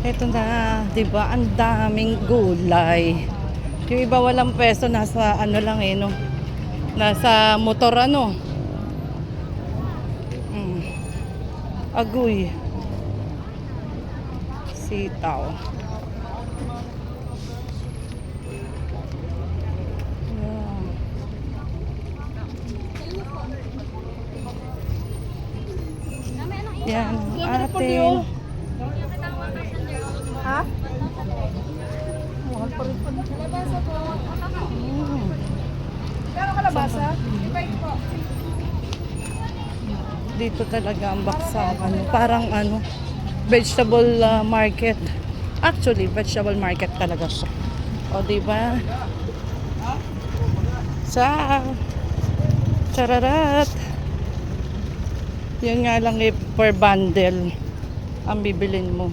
Ito na, 'di ba? Ang daming gulay. Yung iba walang peso, nasa ano lang eh, no? Nasa motor ano. Mm. Agoy. Sitaw. Yan, ating. Ha? Kalabasa po. Pero kalabasa? Dito talaga ang baksakan. Parang ano, vegetable market. Actually, vegetable market talaga siya. O, diba? Chararat. Yan nga lang eh, per bundle ang bibilin mo.